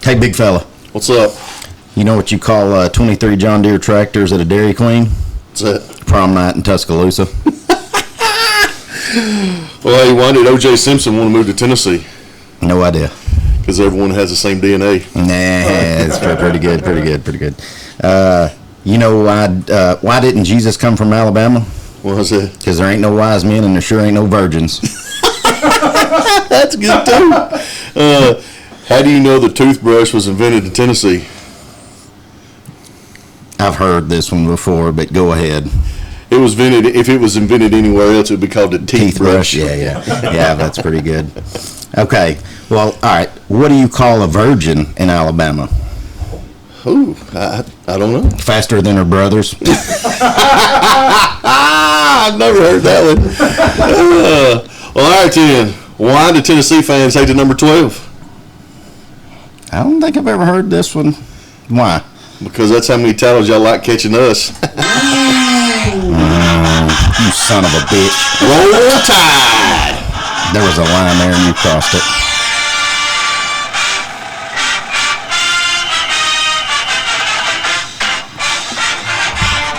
Hey, big fella. What's up? You know what you call 23 John Deere tractors at a Dairy Queen? What's that? Prom night in Tuscaloosa. Well, hey, why did O.J. Simpson want to move to Tennessee? No idea. Because everyone has the same DNA. Nah, it's pretty good. You know why didn't Jesus come from Alabama? What was that? Because there ain't no wise men and there sure ain't no virgins. That's good too. How do you know the toothbrush was invented in Tennessee? I've heard this one before, but go ahead. It was invented. If it was invented anywhere else, it would be called a teeth brush. Yeah, that's pretty good. Okay, well, all right. What do you call a virgin in Alabama? Ooh, I don't know. Faster than her brothers. I've never heard that one. Well, all right, then. Why do Tennessee fans hate the number 12? I don't think I've ever heard this one. Why? Because that's how many titles y'all like catching us. You son of a bitch. Roll Tide. There was a line there and you crossed it.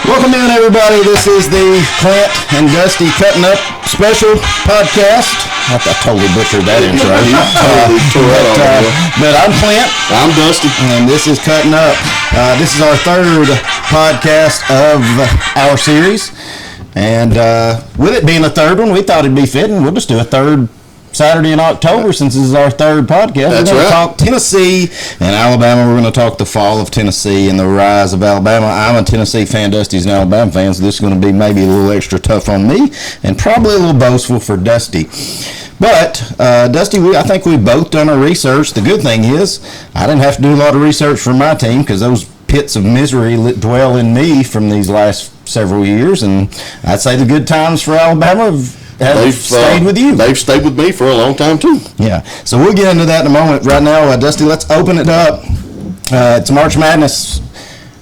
Welcome in, everybody. This is the Clint and Dusty Cuttin Up special podcast. I totally butchered that intro. But I'm Clint. I'm Dusty. And this is Cuttin Up. This is our third podcast of our series. And with it being the third one, we thought it'd be fitting. We'll just do a third Saturday in October since this is our third podcast. That's We're going right. to talk Tennessee and Alabama. We're going to talk the fall of Tennessee and the rise of Alabama. I'm a Tennessee fan. Dusty's an Alabama fan, so this is going to be maybe a little extra tough on me and probably a little boastful for Dusty. But, Dusty, I think we've both done our research. The good thing is I didn't have to do a lot of research for my team because those pits of misery dwell in me from these last several years, and I'd say the good times for Alabama have stayed with you. They've stayed with me for a long time, too. Yeah, so we'll get into that in a moment. Right now, Dusty, let's open it up. It's March Madness.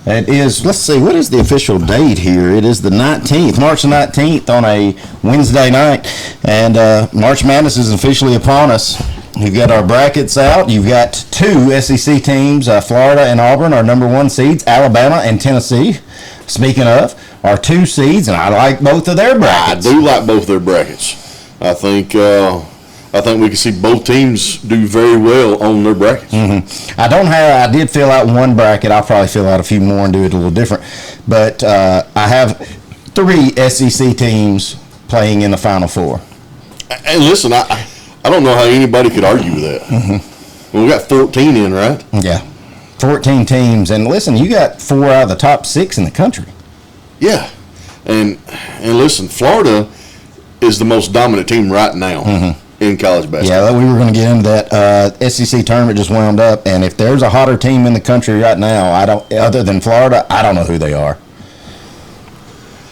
It is, let's see, what is the official date here? It is the 19th, March the 19th on a Wednesday night, and March Madness is officially upon us. We've got our brackets out. You've got two SEC teams, Florida and Auburn, our number one seeds, Alabama and Tennessee. Speaking of, our two seeds, and I like both of their brackets. I do like both their brackets. I think we can see both teams do very well on their brackets. Mm-hmm. I did fill out one bracket. I'll probably fill out a few more and do it a little different. But I have three SEC teams playing in the Final Four. And listen, I don't know how anybody could argue with that. Mm-hmm. Well, we got 14 in, right? Yeah, 14 teams. And listen, you got 4 out of the top 6 in the country. Yeah. And listen, Florida is the most dominant team right now in college basketball. Yeah, we were going to get into that. SEC tournament just wound up, and if there's a hotter team in the country right now, other than Florida, I don't know who they are.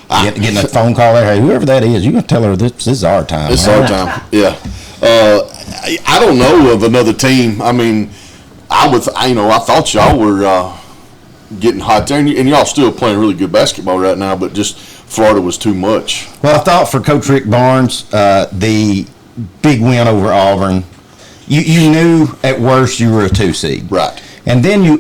Getting a phone call there, hey, whoever that is, you can tell her this is our time. It's our time, yeah. I don't know of another team. I mean, I thought y'all were getting hot there, and y'all still playing really good basketball right now, but just Florida was too much. Well, I thought for Coach Rick Barnes, the big win over Auburn, you knew at worst you were a 2 seed. Right. And then you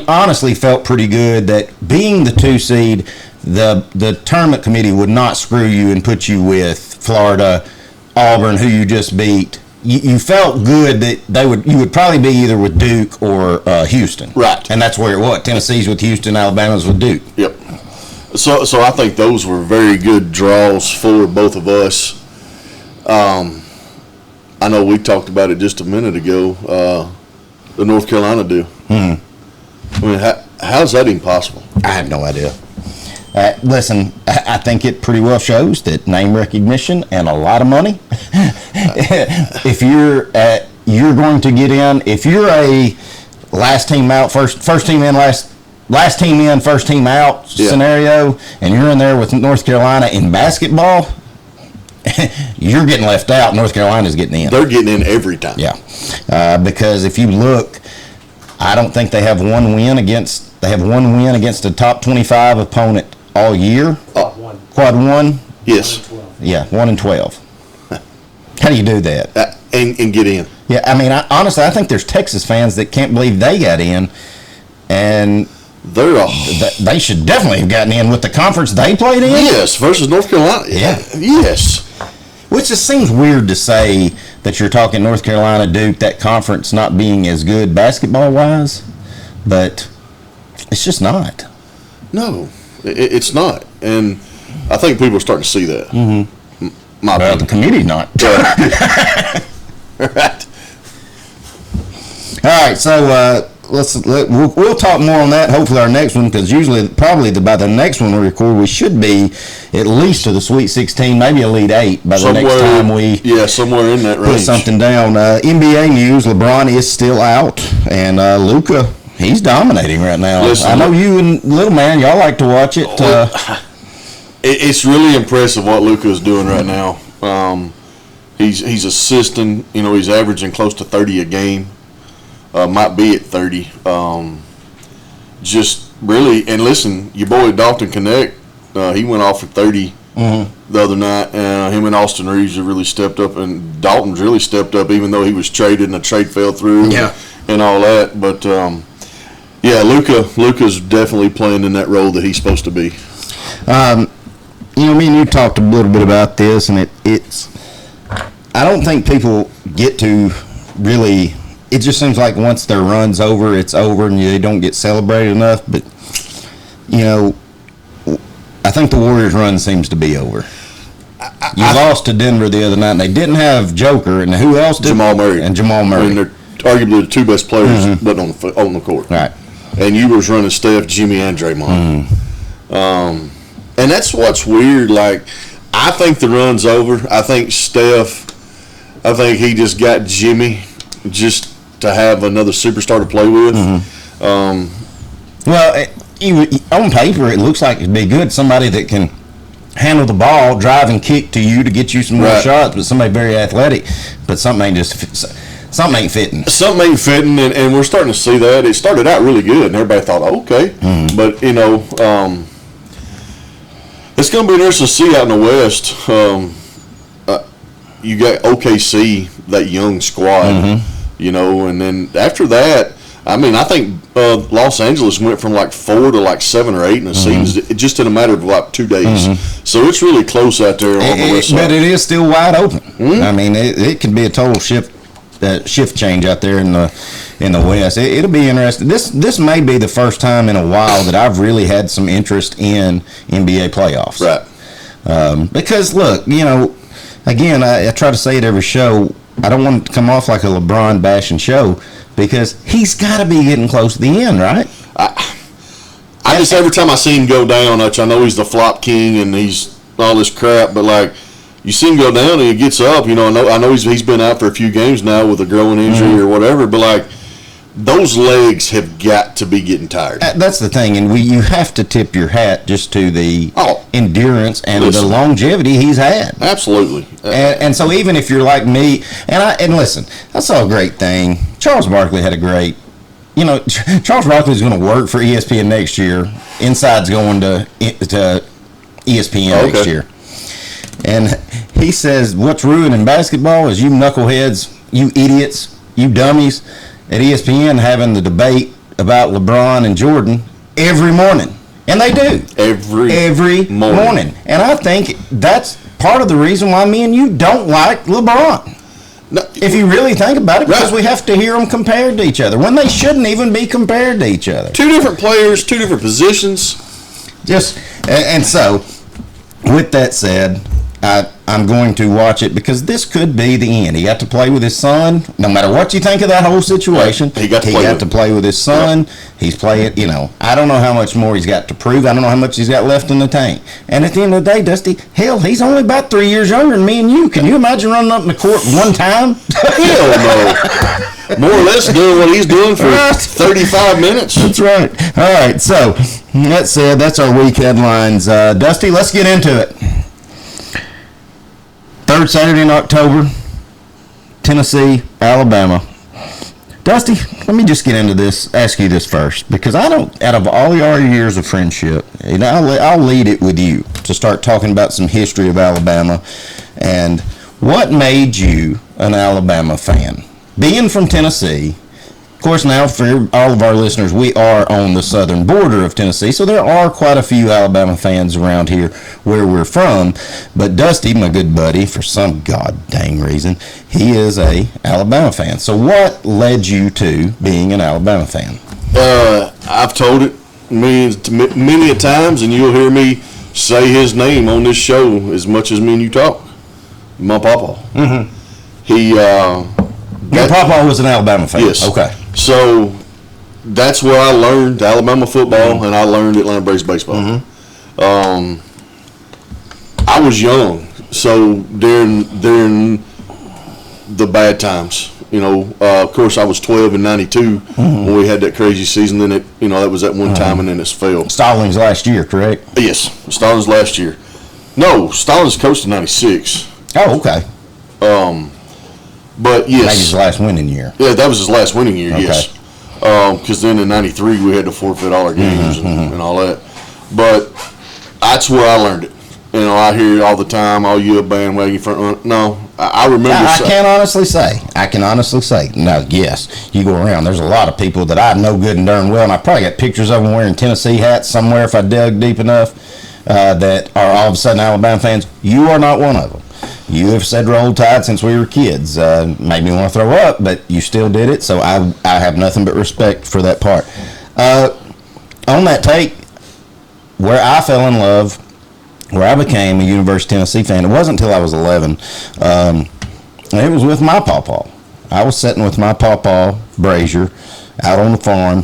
honestly felt pretty good that being the 2 seed, the tournament committee would not screw you and put you with Florida, Auburn, who you just beat. You felt good that you would probably be either with Duke or Houston. Right. And that's where it was. Tennessee's with Houston, Alabama's with Duke. Yep. So I think those were very good draws for both of us. I know we talked about it just a minute ago. The North Carolina deal. I mean, how's that even possible? I have no idea. Listen, I think it pretty well shows that name recognition and a lot of money. If you're going to get in, if you're a last team out, first team in, last team in, first team out scenario, and you're in there with North Carolina in basketball, you're getting left out. North Carolina's getting in. They're getting in every time. Yeah, because if you look, I don't think they have one win against a top 25 opponent all year. Quad one. Yes. 1-12. Yeah, 1-12. How do you do that? And get in. Yeah, I mean, honestly, I think there's Texas fans that can't believe they got in, and they should definitely have gotten in with the conference they played in. Yes, versus North Carolina. Yeah. Yes. Which just seems weird to say that you're talking North Carolina, Duke, that conference not being as good basketball-wise, but it's just not. No, it's not. And I think people are starting to see that. Mm-hmm. Well, the community's not. Right. All right, so we'll talk more on that. Hopefully, our next one, because usually, probably by the next one we record, we should be at least to the Sweet 16, maybe Elite 8 by the next time we somewhere in that range. Put something down. NBA news: LeBron is still out, and Luka, he's dominating right now. Listen, I know you and Little Man, y'all like to watch it. It's really impressive what Luka is doing right now. He's assisting. He's averaging close to 30 a game. Might be at 30. Just really, and listen, your boy Dalton Connect, he went off for 30 the other night. Him and Austin Reeves have really stepped up, and Dalton's really stepped up, even though he was traded and the trade fell through and all that. But Luka's definitely playing in that role that he's supposed to be. Me and you talked a little bit about this, and it's. I don't think people get to really. It just seems like once their run's over, it's over, and they don't get celebrated enough. But I think the Warriors' run seems to be over. You lost to Denver the other night, and they didn't have Joker, and who else did? Jamal Murray. And Jamal Murray. I mean, they're arguably the two best players, but on the court. Right. And you was running Steph, Jimmy, and Draymond. And that's what's weird. Like, I think the run's over. I think he just got Jimmy just to have another superstar to play with. Well, on paper, it looks like it'd be good. Somebody that can handle the ball, drive and kick to you to get you some more shots, but somebody very athletic. But something ain't fitting. Something ain't fitting, and we're starting to see that. It started out really good, and everybody thought, okay. But, it's going to be interesting to see out in the West. You got OKC, that young squad, and then after that, I mean, I think Los Angeles went from like 4 to like 7 or 8 in the season, just in a matter of like 2 days. So it's really close out there on the West side. But it is still wide open. I mean, it can be a total shift change out there in the West. It'll be interesting. This may be the first time in a while that I've really had some interest in NBA playoffs. Right. Because look, again, I try to say it every show. I don't want it to come off like a LeBron bashing show because he's got to be getting close to the end, right? I just every time I see him go down, which I know he's the flop king and he's all this crap, but like. You see him go down and he gets up. I know he's been out for a few games now with a growing injury or whatever. But like, those legs have got to be getting tired. That's the thing, and you have to tip your hat just to the endurance and the longevity he's had. Absolutely. And so even if you're like me, and listen, I saw a great thing. Charles Barkley had a great. Charles Barkley's going to work for ESPN next year. Inside's going to ESPN next year. And he says, what's ruining basketball is you knuckleheads, you idiots, you dummies at ESPN having the debate about LeBron and Jordan every morning. And they do. Every morning. And I think that's part of the reason why me and you don't like LeBron. No, if you really think about it, because we have to hear them compared to each other when they shouldn't even be compared to each other. Two different players, two different positions. And so, with that said, I'm going to watch it because this could be the end. He got to play with his son. No matter what you think of that whole situation, he got to play with his son. Yep. He's playing, I don't know how much more he's got to prove. I don't know how much he's got left in the tank. And at the end of the day, Dusty, hell, he's only about 3 years younger than me and you. Can you imagine running up in the court one time? Hell no. More or less doing what he's doing for 35 minutes. That's right. All right, so that said, that's our week headlines. Dusty, let's get into it. Third Saturday in October, Tennessee, Alabama. Dusty, let me just get into this, ask you this first, because I don't, out of all our years of friendship, and I'll lead it with you to start talking about some history of Alabama and what made you an Alabama fan. being from Tennessee, of course, now for all of our listeners, we are on the southern border of Tennessee, so there are quite a few Alabama fans around here where we're from. But Dusty, my good buddy, for some god dang reason, he is a Alabama fan. So what led you to being an Alabama fan? I've told it many a times, and you'll hear me say his name on this show as much as me and you talk. My papa. Mm-hmm. Your papa was an Alabama fan? Yes. Okay. So that's where I learned Alabama football, and I learned Atlanta Braves baseball. Mm-hmm. I was young, so during the bad times, of course I was 12 in '92 when we had that crazy season. Then that was that one time, and then it's failed. Stallings last year, correct? Yes, Stallings last year. No, Stallings coached in '96. Oh, okay. But yes, maybe his last winning year. Yeah, that was his last winning year. Okay. Yes, because then in '93 we had to forfeit all our games and all that. But that's where I learned it. I hear it all the time. Oh, you a bandwagon front runner? No, I remember. I can honestly say. No, yes, you go around. There's a lot of people that I know good and darn well, and I probably got pictures of them wearing Tennessee hats somewhere if I dug deep enough. That are all of a sudden Alabama fans. You are not one of them. You have said Roll Tide since we were kids. Made me want to throw up, but you still did it, so I have nothing but respect for that part. On that take, where I fell in love, where I became a University of Tennessee fan, it wasn't until I was 11. It was with my pawpaw. I was sitting with my pawpaw, Brazier, out on the farm,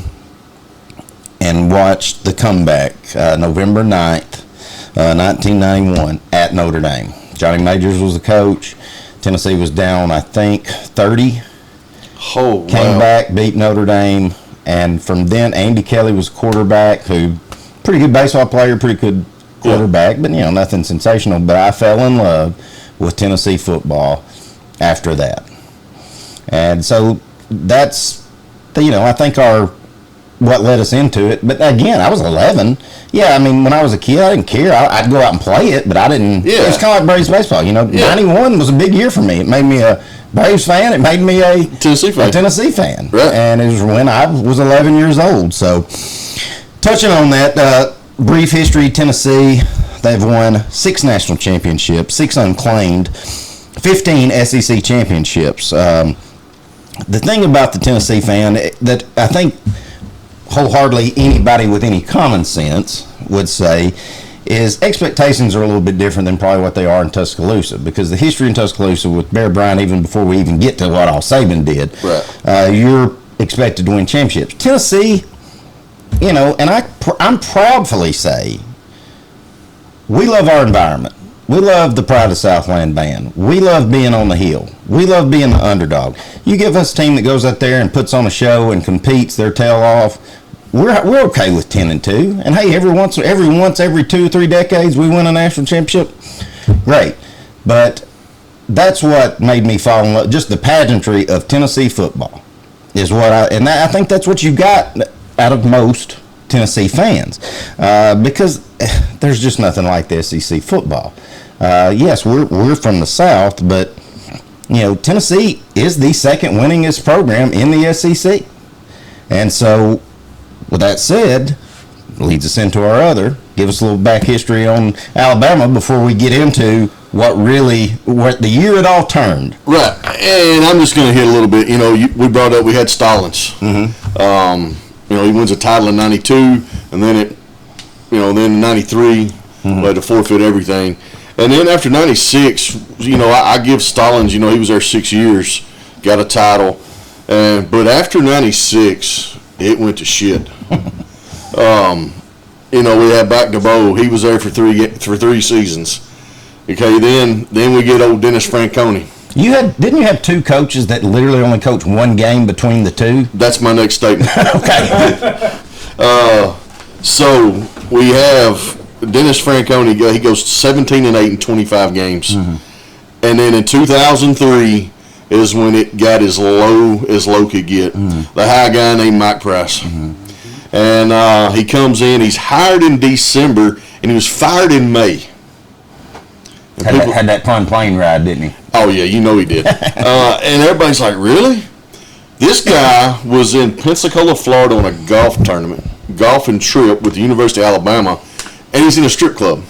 and watched the comeback November 9th, 1991, at Notre Dame. Johnny Majors was the coach. Tennessee was down, I think, 30. Oh, wow. Came back, beat Notre Dame, and from then, Andy Kelly was quarterback, who pretty good baseball player, pretty good quarterback, but nothing sensational. But I fell in love with Tennessee football after that, and so that's I think what led us into it. But again, I was 11. Yeah, I mean, when I was a kid, I didn't care. I'd go out and play it, but I didn't. Yeah. It was kind of like Braves baseball. 91 was a big year for me. It made me a Braves fan. It made me a Tennessee fan. Right. And it was when I was 11 years old. So, touching on that, brief history, Tennessee, they've won 6 national championships, 6 unclaimed, 15 SEC championships. The thing about the Tennessee fan that I think wholeheartedly anybody with any common sense would say is expectations are a little bit different than probably what they are in Tuscaloosa, because the history in Tuscaloosa with Bear Bryant, even before we even get to what Al Saban did, right. You're expected to win championships. Tennessee, and I'm proudly say we love our environment. We love the Pride of Southland band. We love being on the hill. We love being the underdog. You give us a team that goes out there and puts on a show and competes their tail off, we're okay with 10-2. And hey, every 2 or 3 decades we win a national championship. Great. But that's what made me fall in love. Just the pageantry of Tennessee football is what I think that's what you got out of most Tennessee fans, because there's just nothing like the SEC football. Yes, we're from the South, but Tennessee is the second winningest program in the SEC, and so with that said, leads us into give us a little back history on Alabama before we get into what the year it all turned. Right, and I'm just going to hit a little bit. We brought up we had Stallings. Mm-hmm. He wins a title in '92, and then then in '93, we had to forfeit everything. And then after '96, I give Stallings, he was there 6 years, got a title, but after '96, it went to shit. We had back to Bo. He was there for three seasons. Okay, then we get old Dennis Franconi. Didn't you have 2 coaches that literally only coached 1 game between the 2? That's my next statement. Okay. So we have Dennis Franconi. He goes 17-8 in 25 games, and then in 2003 is when it got as low could get. The high guy named Mike Price, and he comes in. He's hired in December, and he was fired in May. Had that fun plane ride, didn't he? Oh, yeah, he did. And everybody's like, really? This guy was in Pensacola, Florida on a golf tournament, golfing trip with the University of Alabama, and he's in a strip club.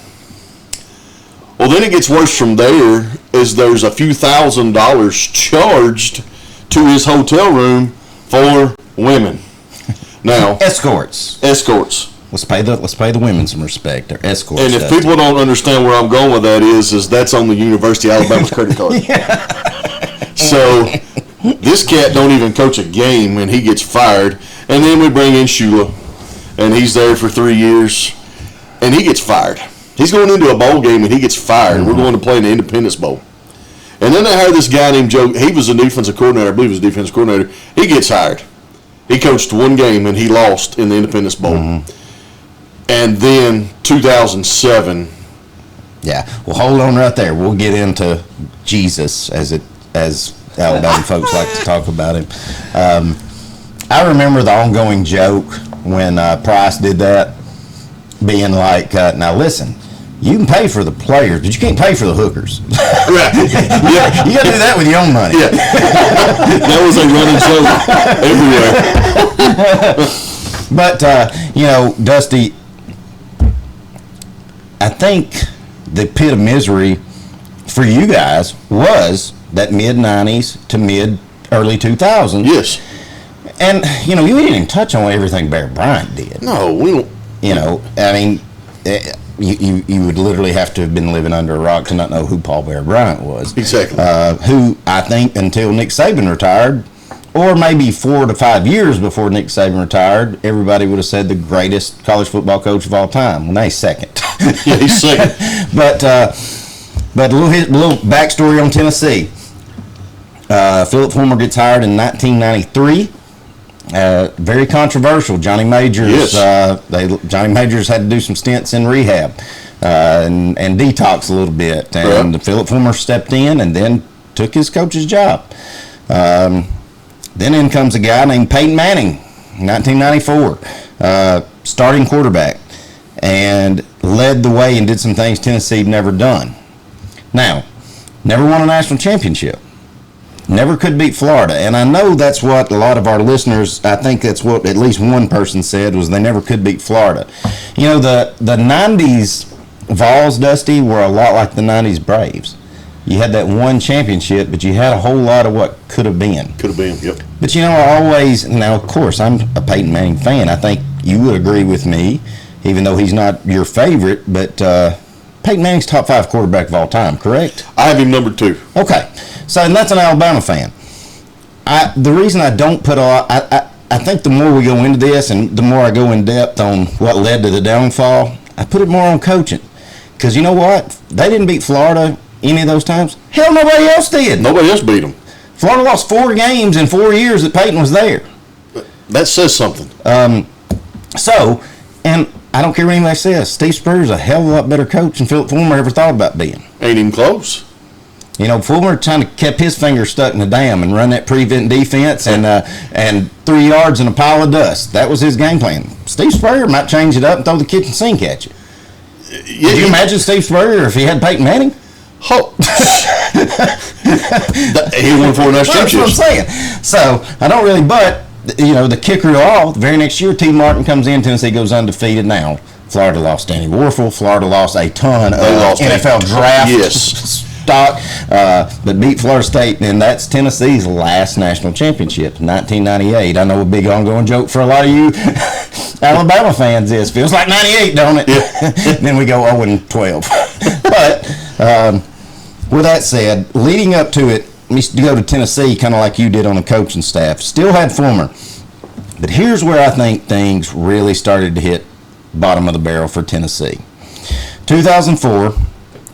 Well, then it gets worse from there, as there's a few $1,000s charged to his hotel room for women. Now, Escorts. Let's pay the women some respect. They're escorts. And if people don't understand where I'm going with that is that's on the University of Alabama's credit card. So this cat don't even coach a game, and he gets fired. And then we bring in Shula, and he's there for 3 years, and he gets fired. He's going into a bowl game, and he gets fired. Mm-hmm. We're going to play in the Independence Bowl. And then they hired this guy named Joe. He was a defensive coordinator. I believe he was a defensive coordinator. He gets hired. He coached one game, and he lost in the Independence Bowl. Mm-hmm. And then 2007. Yeah. Well, hold on right there. We'll get into Jesus as Alabama folks like to talk about him. I remember the ongoing joke when Price did that, being like, now listen, you can pay for the players, but you can't pay for the hookers. Right. Yeah. You got to do that with your own money. Yeah. That was a running joke everywhere. But, Dusty, I think the pit of misery for you guys was that mid-90s to mid-early 2000s. Yes. And, you didn't even touch on everything Bear Bryant did. No, we don't. You would literally have to have been living under a rock to not know who Paul Bear Bryant was. Exactly. Who, I think, until Nick Saban retired, or maybe 4 to 5 years before Nick Saban retired, everybody would have said the greatest college football coach of all time. Well, now he's second. Yeah, he's second. But a little backstory on Tennessee. Philip Fulmer gets hired in 1993. Very controversial. Johnny Majors. Yes. Johnny Majors had to do some stints in rehab and detox a little bit. And right. Philip Fulmer stepped in and then took his coach's job. Then in comes a guy named Peyton Manning, 1994, starting quarterback, and led the way and did some things Tennessee had never done. Now, never won a national championship. Never could beat Florida. And I know that's what a lot of our listeners, I think that's what at least one person said, was they never could beat Florida. The 90s Vols, Dusty, were a lot like the 90s Braves. You had that one championship, but you had a whole lot of what could have been. Could have been, yep. But now, of course, I'm a Peyton Manning fan. I think you would agree with me, even though he's not your favorite, but Peyton Manning's top 5 quarterback of all time, correct? I have him number 2. Okay. So, and that's an Alabama fan. The reason I don't put I think the more we go into this and the more I go in depth on what led to the downfall, I put it more on coaching. Because you know what? They didn't beat Florida any of those times. Hell, nobody else did. Nobody else beat them. Florida lost 4 games in 4 years that Peyton was there. That says something. And I don't care what anybody says, Steve Spurrier's a hell of a lot better coach than Philip Fulmer ever thought about being. Ain't even close. Fulmer kind of kept his finger stuck in the dam and run that prevent defense and 3 yards in a pile of dust. That was his game plan. Steve Spurrier might change it up and throw the kitchen sink at you. Yeah, Could you imagine Steve Spurrier if he had Peyton Manning? Oh. He won 4 national championships. That's what I'm saying. So, I don't really, but, the kicker of all, the very next year, T. Martin comes in, Tennessee goes undefeated. Now, Florida lost Danny Warfel. Florida lost a ton of NFL draft stock, but beat Florida State, and that's Tennessee's last national championship, 1998. I know a big ongoing joke for a lot of you Alabama fans is, feels like 98, don't it? Yeah. Then we go 0-12. But with that said, leading up to it, we used to go to Tennessee kind of like you did on the coaching staff. Still had Fulmer. But here's where I think things really started to hit bottom of the barrel for Tennessee. 2004,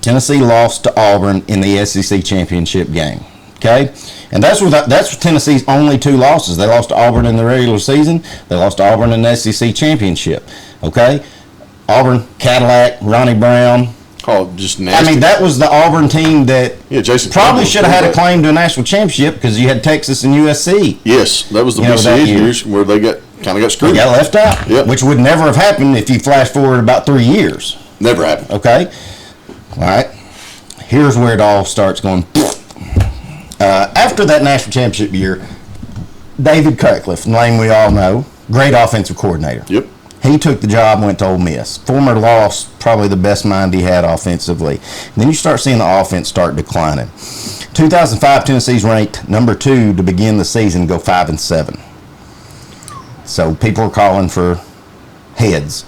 Tennessee lost to Auburn in the SEC championship game. Okay? And that's Tennessee's only 2 losses. They lost to Auburn in the regular season. They lost to Auburn in the SEC championship. Okay? Auburn, Cadillac, Ronnie Brown. Oh, just nasty. That was the Auburn team that Jason probably should have had a claim to a national championship because you had Texas and USC. Yes, that was the BCS years where they got screwed. They got left out, yep. Which would never have happened if you flash forward about 3 years. Never happened. Okay? All right. Here's where it all starts going. After that national championship year, David Cutcliffe, name we all know, great offensive coordinator. Yep. He took the job and went to Ole Miss. Former lost probably the best mind he had offensively. And then you start seeing the offense start declining. 2005, Tennessee's ranked number 2 to begin the season, go 5-7. So people are calling for heads.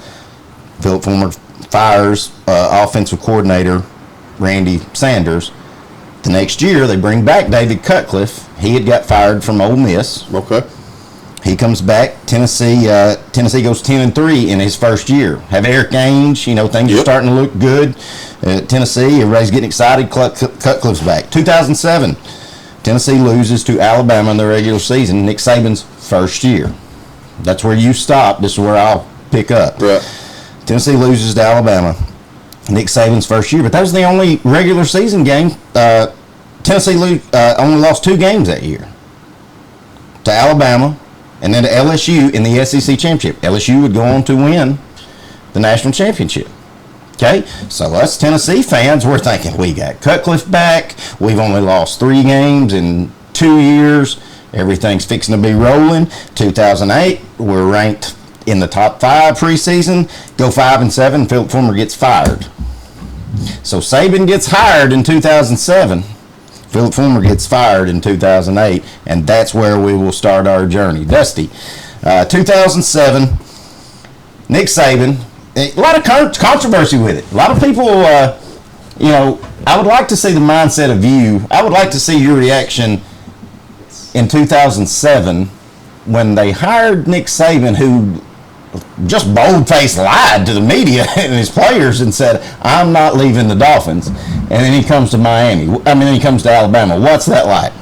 Philip Fulmer fires offensive coordinator Randy Sanders. The next year, they bring back David Cutcliffe. He had got fired from Ole Miss. Okay. He comes back. Tennessee goes 10-3 in his first year. Have Eric Ainge. Things are starting to look good. Tennessee, everybody's getting excited. Cutcliffe's back. 2007, Tennessee loses to Alabama in the regular season. Nick Saban's first year. That's where you stop. This is where I'll pick up. Right. Tennessee loses to Alabama. Nick Saban's first year, but that was the only regular season game. Tennessee only lost 2 games that year. To Alabama and then to LSU in the SEC championship. LSU would go on to win the national championship. Okay, so us Tennessee fans, we're thinking we got Cutcliffe back. We've only lost 3 games in 2 years. Everything's fixing to be rolling. 2008, we're ranked in the top 5 preseason. Go 5-7. Philip Fulmer gets fired. So Saban gets hired in 2007. Philip Fulmer gets fired in 2008, and that's where we will start our journey. Dusty, 2007, Nick Saban. A lot of controversy with it. A lot of people, I would like to see the mindset of you. I would like to see your reaction in 2007 when they hired Nick Saban, who just bold-faced lied to the media and his players and said, I'm not leaving the Dolphins. And then he comes to then he comes to Alabama. What's that like?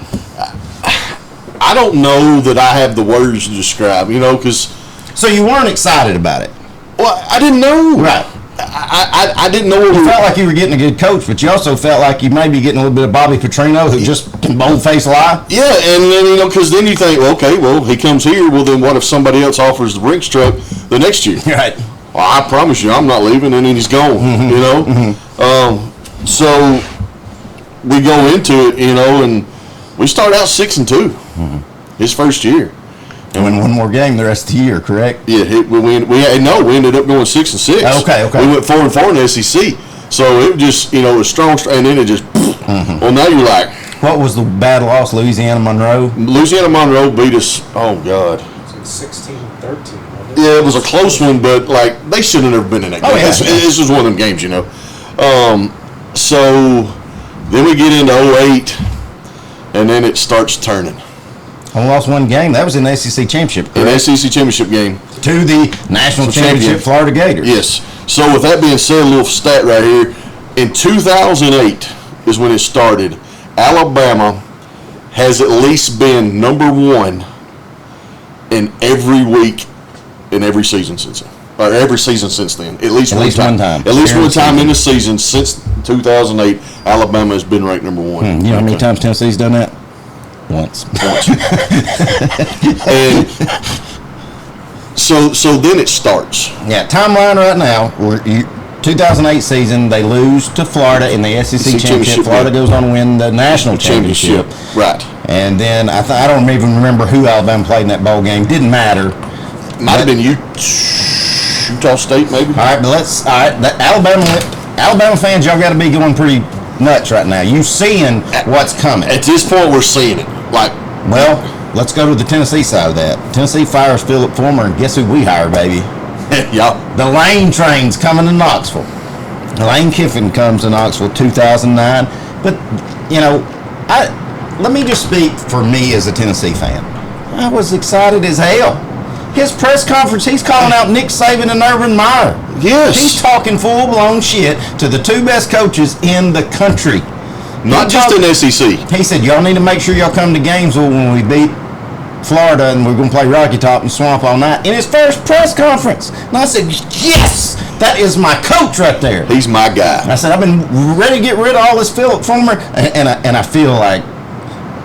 I don't know that I have the words to describe, because... So you weren't excited about it? Well, I didn't know. Right. I didn't know what you felt like you were getting a good coach, but you also felt like you may be getting a little bit of Bobby Petrino, who just can bold-faced lie. Yeah, and then, because then you think, well, he comes here. Well, then what if somebody else offers the Brinks truck the next year? Right. Well, I promise you, I'm not leaving, and then he's gone. Mm-hmm. So we go into it, and we start out 6-2 his first year. And win one more game the rest of the year, correct? Yeah, we ended up going 6-6. Okay. We went 4-4 in the SEC. So it just, it was strong, and then it just, well, now you're like. What was the bad loss, Louisiana Monroe? Louisiana Monroe beat us, oh, God. 16-13. Yeah, it was a close one, but, they should have never been in that game. Oh, yeah. This was one of them games, So then we get into 08, and then it starts turning. Only lost 1 game. That was in the SEC championship. An SEC championship game. To the national championship Florida Gators. Yes. So with that being said, a little stat right here. In 2008 is when it started. Alabama has at least been number 1 in every week in every season since then. Or every season since then. At least one time. At least one time in the season since 2008, Alabama has been ranked number 1. You know how many times Tennessee's done that? Once. And so then it starts. Yeah, timeline right now. 2008 season, they lose to Florida in the SEC championship. Florida goes on to win the national championship. Right. And then I don't even remember who Alabama played in that bowl game. Didn't matter. Might have been Utah State, maybe. All right, but Alabama fans, y'all got to be going pretty nuts right now. You seeing what's coming. At this point, we're seeing it. Well, let's go to the Tennessee side of that. Tennessee fires Philip Fulmer, and guess who we hire, baby? Yeah. The Lane train's coming to Knoxville. Lane Kiffin comes to Knoxville 2009. But, let me just speak for me as a Tennessee fan. I was excited as hell. His press conference, he's calling out Nick Saban and Urban Meyer. Yes. He's talking full-blown shit to the 2 best coaches in the country. Not just in SEC. He said, y'all need to make sure y'all come to Gainesville when we beat Florida, and we're going to play Rocky Top and Swamp all night. In his first press conference. And I said, yes, that is my coach right there. He's my guy. I said, I've been ready to get rid of all this Philip Fulmer. And I feel like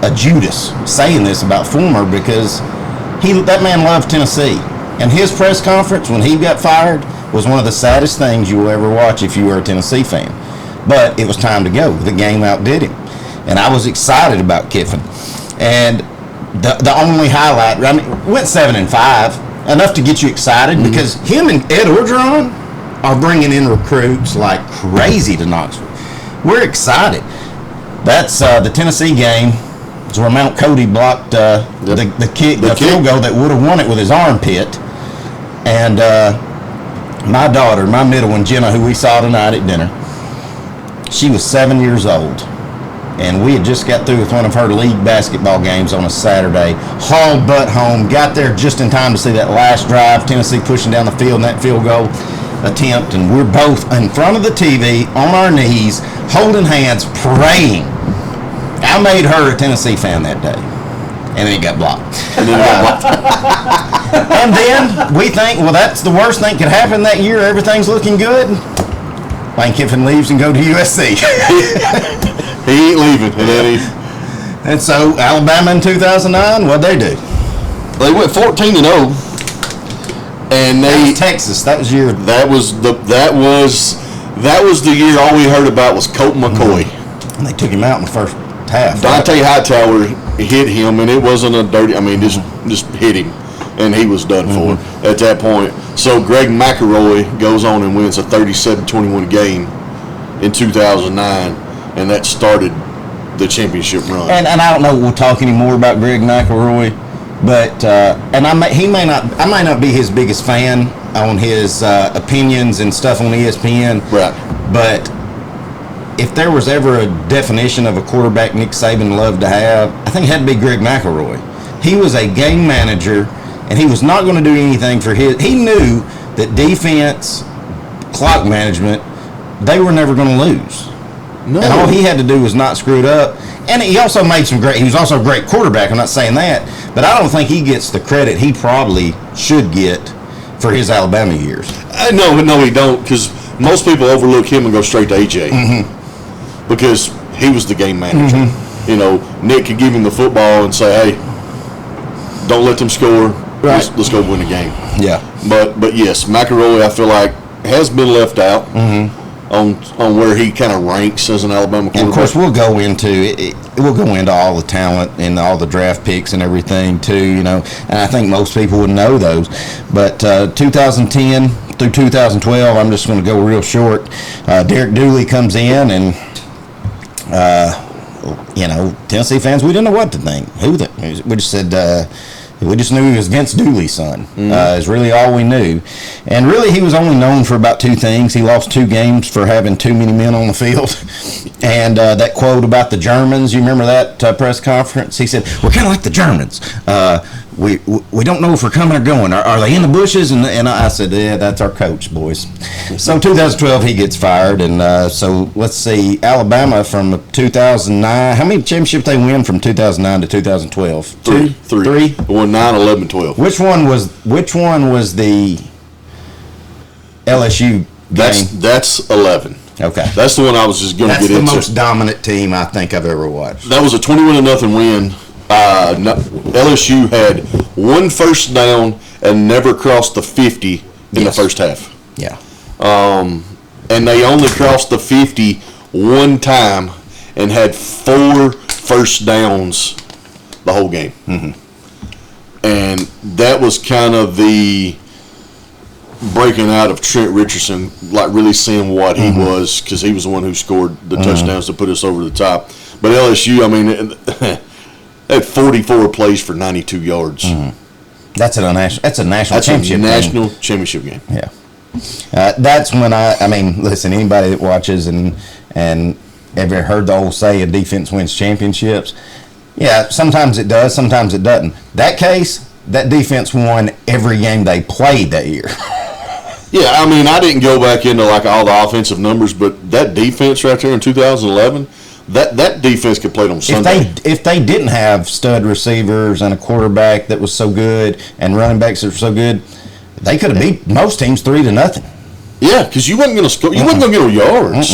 a Judas saying this about Fulmer because that man loved Tennessee. And his press conference when he got fired was one of the saddest things you will ever watch if you were a Tennessee fan. But it was time to go. The game outdid him. And I was excited about Kiffin. And the only highlight. I mean, went 7-5, enough to get you excited because him and Ed Orgeron are bringing in recruits like crazy to Knoxville. We're excited. That's the Tennessee game. It's where Mount Cody blocked the field goal that would have won it with his armpit. And my daughter, my middle one, Jenna, who we saw tonight at dinner, she was 7 years old. And we had just got through with one of her league basketball games on a Saturday. Hauled butt home, got there just in time to see that last drive, Tennessee pushing down the field and that field goal attempt. And we're both in front of the TV, on our knees, holding hands, praying. I made her a Tennessee fan that day. And then it got blocked. And then we think, well, that's the worst thing could happen that year. Everything's looking good. Lane Kiffin leaves and go to USC. He ain't leaving. And so Alabama in 2009, what'd they do? They went 14-0, and That was Texas. That was your. that was the year. All we heard about was Colt McCoy. And they took him out in the first half. Dante Hightower hit him, and it wasn't a dirty. I mean, just hit him, and he was done for at that point. So Greg McElroy goes on and wins a 37-21 game in 2009, and that started the championship run. And I don't know if we'll talk anymore about Greg McElroy, but I might not be his biggest fan on his opinions and stuff on ESPN. Right. But if there was ever a definition of a quarterback Nick Saban loved to have, I think it had to be Greg McElroy. He was a game manager, and he was not going to do anything for his. He knew that defense, clock management, they were never going to lose. No. And all he had to do was not screw it up. And he also made some great. He was also a great quarterback. I'm not saying that, but I don't think he gets the credit he probably should get for his Alabama years. No, he don't, because most people overlook him and go straight to AJ because he was the game manager. You know, Nick could give him the football and say, "Hey, don't let them score. Right. Let's go win the game." Yeah. But yes, McElroy, I feel like has been left out on where he kind of ranks as an Alabama quarterback. And of course, we'll go into all the talent and all the draft picks and everything too. You know, and I think most people would know those. But 2010 through 2012, I'm just going to go real short. Derek Dooley comes in, and Tennessee fans, we didn't know what to think. We just said. We just knew he was Vince Dooley's son. Is really all we knew. And really, he was only known for about two things. He lost 2 games for having too many men on the field. And that quote about the Germans, you remember that press conference? He said, "We're kind of like the Germans. We don't know if we're coming or going. Are they in the bushes?" And I said, "Yeah, that's our coach, boys." So 2012, he gets fired. And so let's see, Alabama from 2009. How many championships they win from 2009 to 2012? Three. Three? Won 9, 11, 12. Which one was the LSU game? That's 11. Okay. That's the one I was just going to get into. That's the most dominant team I think I've ever watched. That was a 21-0 win. LSU had 1 first down and never crossed the 50 in the first half. Yeah. And they only crossed the 50 one time and had 4 first downs the whole game. And that was kind of the breaking out of Trent Richardson, like really seeing what he was, because he was the one who scored the touchdowns to put us over the top. But LSU, I mean, had 44 plays for 92 yards. That's a national championship. That's a national championship game. Yeah. That's when I mean, listen, anybody that watches and ever heard the old say, a defense wins championships. Yeah, sometimes it does, sometimes it doesn't. That case, that defense won every game they played that year. Yeah, I mean, I didn't go back into like all the offensive numbers, but that defense right there in 2011, that defense could play on Sunday. If they didn't have stud receivers and a quarterback that was so good and running backs that were so good, they could have beat most teams 3-0. Yeah, because you wasn't going to score. You wasn't going to get no yards.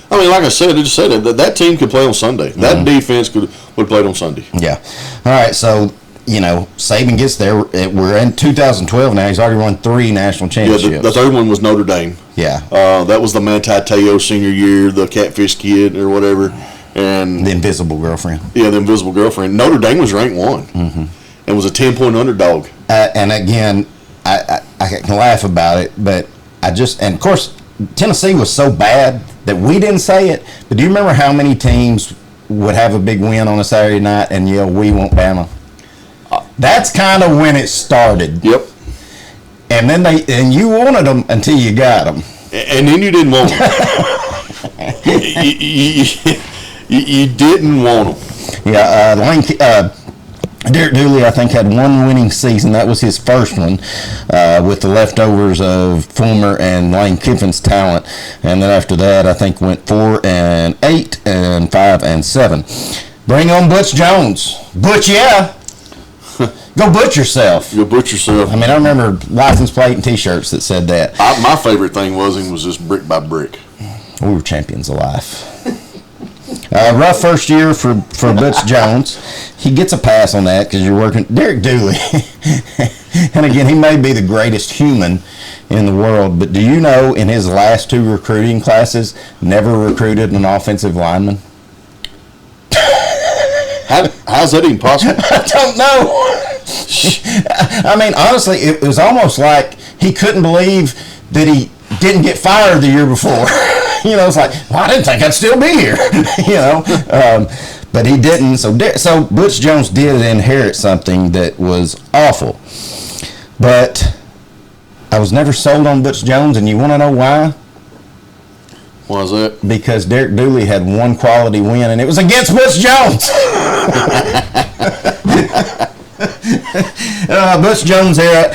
I mean, like I said, that team could play on Sunday. That defense would have played on Sunday. Yeah. All right, so, Saban gets there. We're in 2012 now. He's already won 3 national championships. Yeah, the third one was Notre Dame. Yeah. That was the Manti Te'o senior year, the catfish kid or whatever. And The invisible girlfriend. yeah, the invisible girlfriend. Notre Dame was ranked 1 and was a 10-point underdog. And again, I can laugh about it, but and of course, Tennessee was so bad that we didn't say it. But do you remember how many teams would have a big win on a Saturday night and yell, "We want Bama"? That's kind of when it started. Yep. And then you wanted them until you got them. And then you didn't want them. you didn't want them. Yeah, Derek Dooley, I think, had one winning season. That was his first one, with the leftovers of Fulmer and Lane Kiffin's talent. And then after that, I think went 4-8 and 5-7. Bring on Butch Jones. Butch, yeah. Go butch yourself. Go butch yourself. I mean, I remember license plate and T-shirts that said that. My favorite thing was just brick by brick. We were champions of life. Rough first year for Butch Jones. He gets a pass on that because you're working. Derek Dooley, and again, he may be the greatest human in the world, but do you know in his last 2 recruiting classes, never recruited an offensive lineman? How's that even possible? I don't know. I mean, honestly, it was almost like he couldn't believe that he didn't get fired the year before. It's like, well, I didn't think I'd still be here. But he didn't. So Butch Jones did inherit something that was awful. But I was never sold on Butch Jones, and you want to know why? Why is that? Because Derek Dooley had one quality win, and it was against Butch Jones. Butch Jones era,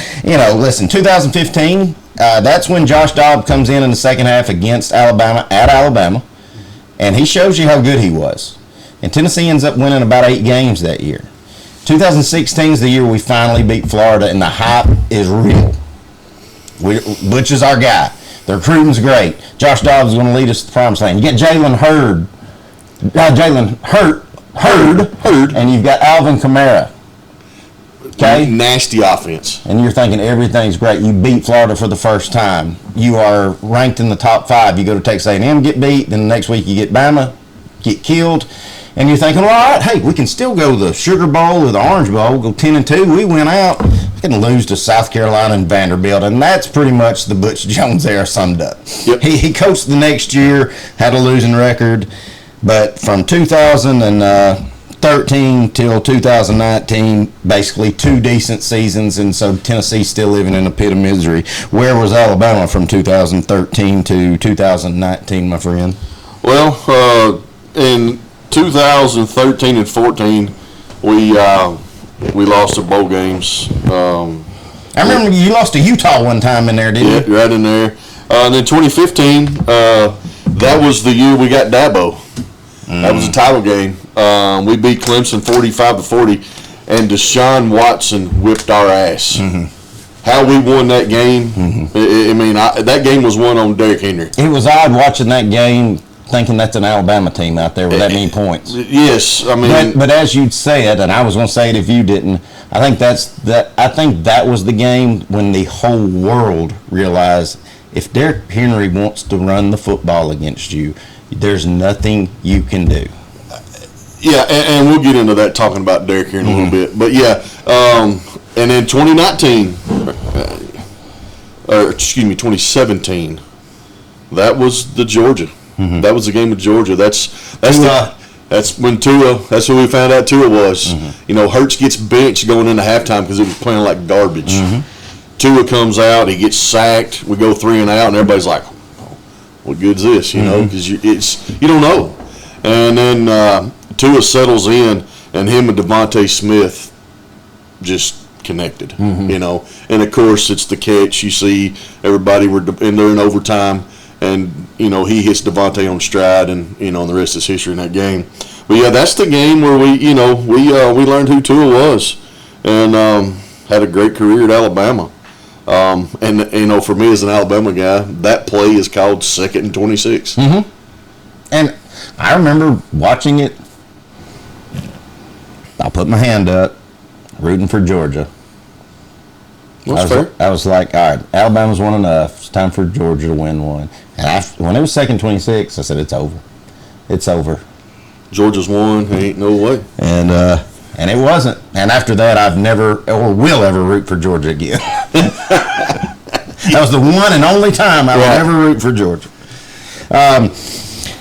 listen, 2015, that's when Josh Dobbs comes in the second half against Alabama at Alabama, and he shows you how good he was. And Tennessee ends up winning about 8 games that year. 2016 is the year we finally beat Florida, and the hype is real. Butch is our guy. The recruiting's great. Josh Dobbs is going to lead us to the promised land. You get Jalen Hurd, and you've got Alvin Kamara. Okay? Nasty offense. And you're thinking everything's great. You beat Florida for the first time. You are ranked in the top 5. You go to Texas A&M, get beat. Then the next week you get Bama, get killed. And you're thinking, well, all right, hey, we can still go to the Sugar Bowl or the Orange Bowl, go 10-2. We went out. We can lose to South Carolina and Vanderbilt. And that's pretty much the Butch Jones era summed up. Yep. He coached the next year, had a losing record. But from 2013 till 2019, basically 2 decent seasons, and so Tennessee's still living in a pit of misery. Where was Alabama from 2013 to 2019, my friend? Well, in 2013 and 14, we lost the bowl games. I remember you lost to Utah one time in there, didn't you? Yeah, right in there. And then 2015, that was the year we got Dabo. That was a title game. We beat Clemson 45-40, and Deshaun Watson whipped our ass. How we won that game, that game was won on Derrick Henry. It was odd watching that game, thinking that's an Alabama team out there with that many points. Yes, I mean. But as you said, and I was going to say it if you didn't, I think that was the game when the whole world realized if Derrick Henry wants to run the football against you, there's nothing you can do. Yeah, and we'll get into that talking about Derrick here in a little bit. But yeah, and in 2017, that was the Georgia. That was the game with Georgia. That's when Tua. That's when we found out Tua was. Hurts gets benched going into halftime because it was playing like garbage. Tua comes out, he gets sacked. We go 3 and out, and everybody's like, "What good's this?" Because you don't know. And then Tua settles in, and him and Devontae Smith just connected. And of course it's the catch. You see everybody were in there in overtime. And, he hits Devontae on stride, and, the rest is history in that game. But, yeah, that's the game where we learned who Tua was and had a great career at Alabama. And, for me as an Alabama guy, that play is called 2nd and 26. And I remember watching it. I'll put my hand up, rooting for Georgia. That's fair. I was like, all right, Alabama's won enough. It's time for Georgia to win one. And when it was 2nd 26, I said, it's over. It's over. Georgia's won. Ain't no way. And it wasn't. And after that, I've never or will ever root for Georgia again. That was the one and only time I would ever root for Georgia.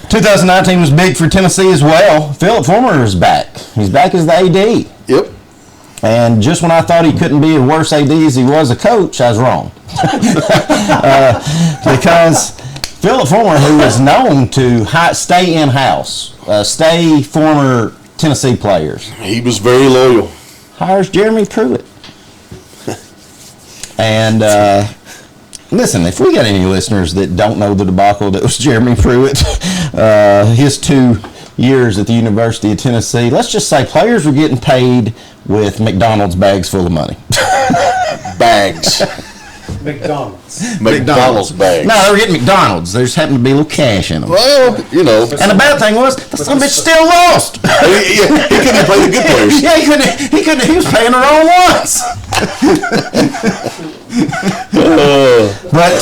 2019 was big for Tennessee as well. Philip Fulmer is back. He's back as the AD. Yep. And just when I thought he couldn't be a worse AD as he was a coach, I was wrong. Because Philip Fulmer, who is known to stay in-house, stay former Tennessee players. He was very loyal. Hires Jeremy Pruitt. And listen, if we got any listeners that don't know the debacle that was Jeremy Pruitt, his 2 years at the University of Tennessee, let's just say players were getting paid with McDonald's bags full of money. Bags. McDonald's bags. No, they were getting McDonald's. There just happened to be a little cash in them. Well, you know. And the bad thing was, the son of a bitch still lost. He couldn't play the good players. Yeah, he couldn't. He was paying the wrong ones. But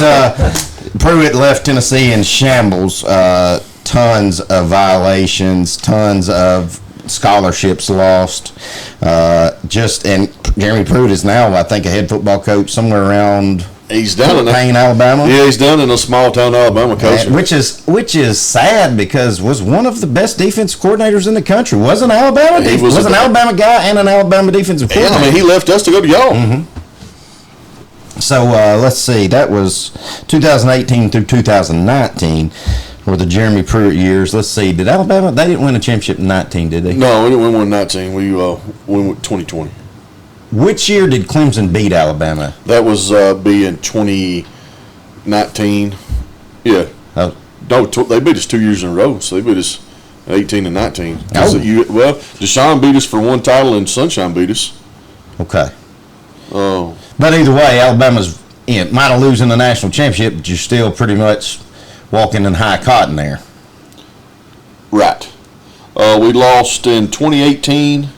Pruitt left Tennessee in shambles. Tons of violations, tons of scholarships lost. And Jeremy Pruitt is now, I think, a head football coach somewhere around He's down in Payne, Alabama. Yeah, he's down in a small town Alabama coaching. Which is sad because was one of the best defense coordinators in the country. Was an Alabama was an Alabama guy and an Alabama defensive coordinator. Yeah, I mean, he left us to go to y'all. Mm-hmm. So let's see. That was 2018 through 2019 were the Jeremy Pruitt years. Let's see. Did Alabama? They didn't win a championship in 19, did they? No, we didn't win 19. We won 2020. Which year did Clemson beat Alabama? That was in 2019. Yeah. Oh. No, they beat us 2 years in a row. So they beat us 18 and 19. Oh. Deshaun beat us for one title and Sunshine beat us. Okay. Oh. But either way, Alabama's might have losing the national championship, but you're still pretty much walking in high cotton there. Right. We lost in 2018.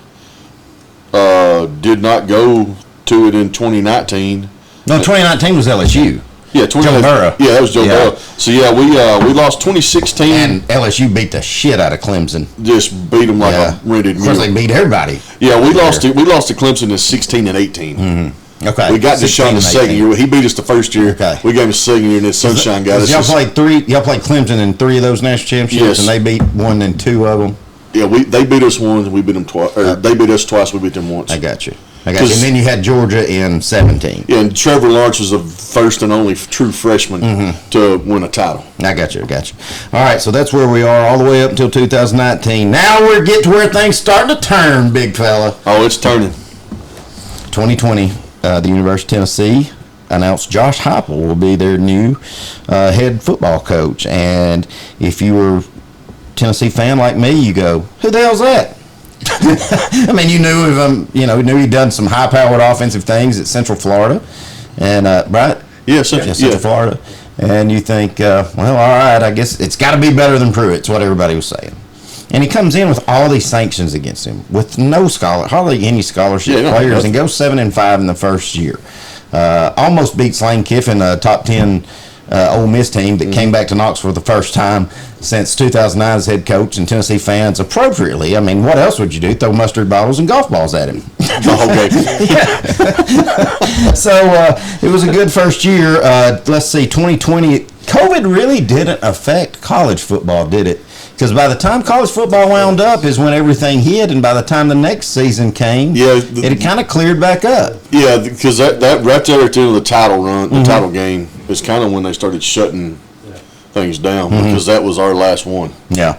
Did not go to it in 2019. No, 2019 was LSU. Yeah, Joe Burrow. Yeah, that was Joe Burrow. So yeah, we lost 2016. And LSU beat the shit out of Clemson. Just beat them like a rented mule. Of course, they beat everybody. Yeah, we lost to Clemson in 16 and 18. Mm-hmm. Okay. We got Deshaun the second year. He beat us the first year. Okay. We gave him the second year, and then Sunshine got us. Y'all played Clemson in 3 of those national championships, and they beat 1 and 2 of them. Yeah, they beat us once, and we beat them twice. They beat us twice. We beat them once. I got you. And then you had Georgia in 17. Yeah, and Trevor Lawrence was the first and only true freshman to win a title. I got you. All right, so that's where we are all the way up until 2019. Now we're getting to where things starting to turn, big fella. Oh, it's turning. 2020, the University of Tennessee announced Josh Heupel will be their new head football coach. And if you were a Tennessee fan like me, you go, who the hell's that? I mean, you knew of him. Knew he'd done some high-powered offensive things at Central Florida, and right? Yeah, Central Florida. And you think, well, all right, I guess it's got to be better than Pruitt. It's what everybody was saying. And he comes in with all these sanctions against him, with hardly any scholarship players, and goes 7-5 in the first year. Almost beats Lane Kiffin, a top 10 Ole Miss team that came back to Knoxville for the first time since 2009 as head coach, and Tennessee fans appropriately. I mean, what else would you do? Throw mustard bottles and golf balls at him. The whole game. So it was a good first year. Let's see, 2020, COVID really didn't affect college football, did it? Because by the time college football wound up is when everything hit, and by the time the next season came, it had kind of cleared back up. Yeah, because that right there at the end of the title run, the title game, is kind of when they started shutting things down, because that was our last one. Yeah.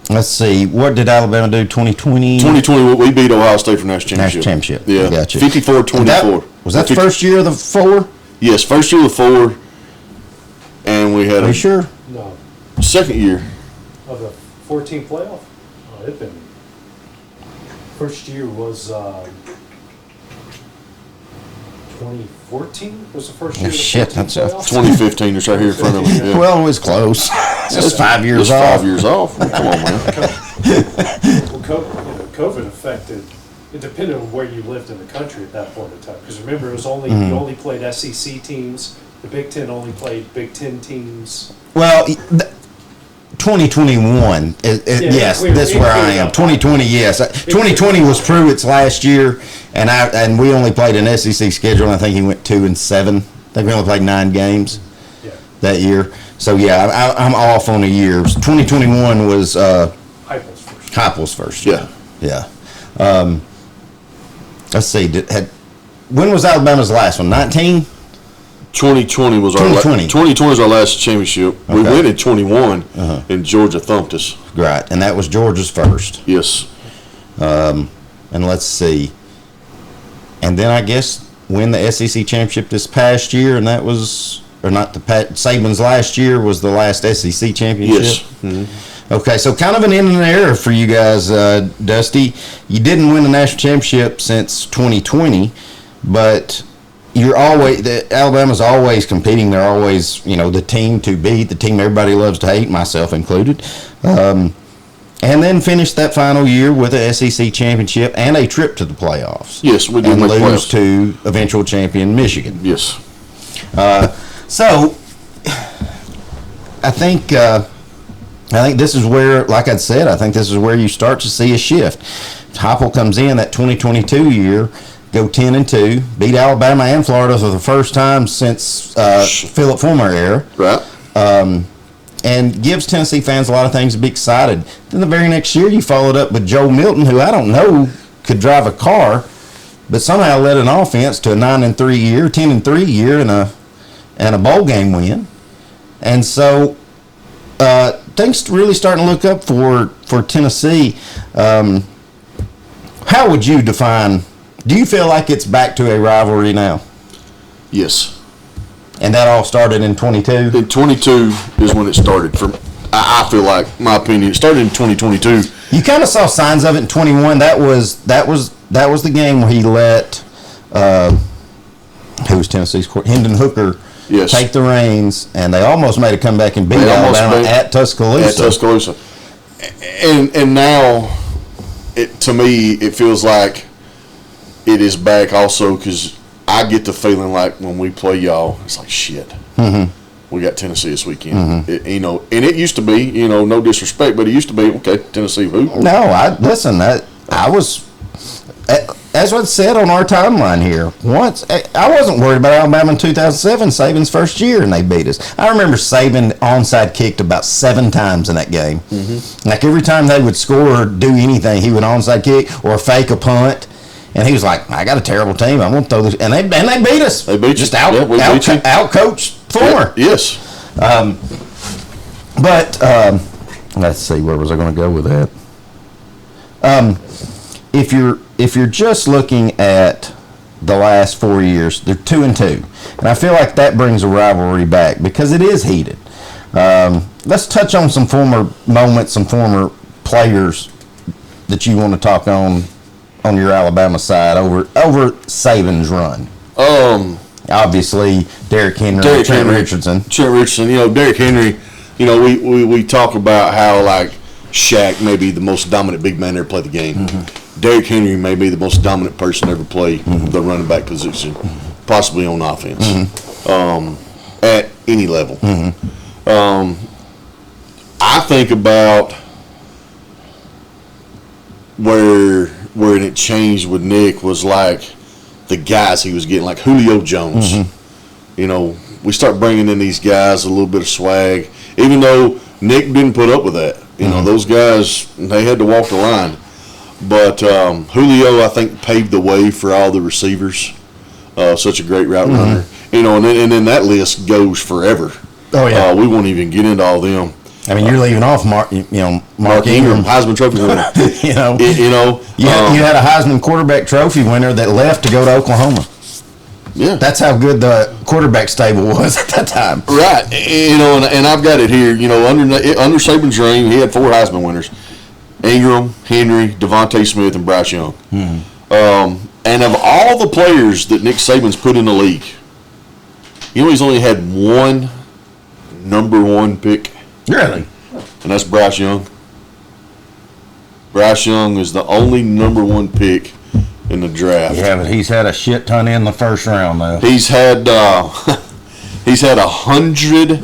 Let's see, what did Alabama do 2020? 2020, we beat Ohio State for national championship. Yeah, gotcha. 54-24. Was that the first year of the 4? Yes, first year of the 4, and we had Are you sure? No. Second year. Of the 14 playoff? Oh, it'd been. First year was 2014 was the first year. Oh, shit, that's 2015. It's right here in front of us. Yeah. Well, it was close. It's just 5 years it's off. 5 years off. Come on, man. Well, COVID affected. It depended on where you lived in the country at that point in time. Because remember, it was only you only played SEC teams. The Big Ten only played Big Ten teams. Well, 2021. Yes, that's where I am. 2020, yes. 2020 was Pruitt's last year, and we only played an SEC schedule. And I think he went 2-7. I think we only played 9 games that year. So yeah, I'm off on a year. 2021 was Heupel's first. Yeah. Let's see. When was Alabama's last one? 19. 2020 was our 2020 was our last championship. Okay. We went in 21, and Georgia thumped us. Right, and that was Georgia's first. Yes. And let's see. And then I guess win the SEC championship this past year, and that was, or not Saban's last year was the last SEC championship. Yes. Mm-hmm. Okay, so kind of an end in the era for you guys, Dusty. You didn't win the national championship since 2020, but Alabama's always competing. They're always, the team to beat, the team everybody loves to hate, myself included. And then finished that final year with a SEC championship and a trip to the playoffs. Yes, we did. And lose to eventual champion Michigan. Yes. So I think this is where, like I said, I think this is where you start to see a shift. Heupel comes in that 2022 year. Go 10-2, beat Alabama and Florida for the first time since Philip Fulmer era. Right. And gives Tennessee fans a lot of things to be excited. Then the very next year, you followed up with Joe Milton, who I don't know could drive a car, but somehow led an offense to a 9-3 year, 10-3 year, and a bowl game win. And so things really starting to look up for Tennessee. How would you define? Do you feel like it's back to a rivalry now? Yes. And that all started in 22? In 22 is when it started. I feel like, my opinion, it started in 2022. You kind of saw signs of it in 21. That was the game where he let who was Tennessee's quarterback? Hendon Hooker take the reins, and they almost made a comeback and beat Alabama at Tuscaloosa. And now, to me, it feels like it is back also because I get the feeling like when we play y'all, it's like shit. Mm-hmm. We got Tennessee this weekend. Mm-hmm. And it used to be, no disrespect, but it used to be, okay, Tennessee who? No, I was, as was said on our timeline here, once I wasn't worried about Alabama in 2007, Saban's first year, and they beat us. I remember Saban onside kicked about 7 times in that game. Mm-hmm. Like every time they would score or do anything, he would onside kick or fake a punt. And he was like, I got a terrible team. I'm going to throw this. And they beat us. They beat just you. Out-coached Fulmer. Yeah. Yes. But let's see, where was I going to go with that? If you're just looking at the last 4 years, they're 2-2. And I feel like that brings a rivalry back because it is heated. Let's touch on some former moments, some former players that you want to talk on your Alabama side over Saban's run. Obviously, Derrick Henry, Trent Richardson. Derrick Henry, we talk about how, like, Shaq may be the most dominant big man to ever play the game. Mm-hmm. Derrick Henry may be the most dominant person to ever play the running back position, possibly on offense, at any level. I think about where it changed with Nick was like the guys he was getting, like Julio Jones. We start bringing in these guys a little bit of swag, even though Nick didn't put up with that. Those guys, they had to walk the line. But Julio, I think, paved the way for all the receivers. Such a great route runner. And then that list goes forever. Oh yeah. We won't even get into all them. I mean, you're leaving off Mark Ingram, Heisman Trophy winner. You had a Heisman quarterback trophy winner that left to go to Oklahoma. Yeah, that's how good the quarterback stable was at that time. Right, and I've got it here. Under Saban's reign, he had 4 Heisman winners: Ingram, Henry, Devontae Smith, and Bryce Young. And of all the players that Nick Saban's put in the league, he's only had one number 1 pick. Really? And that's Bryce Young. Bryce Young is the only number 1 pick in the draft. Yeah, but he's had a shit ton in the first round, though. He's had 100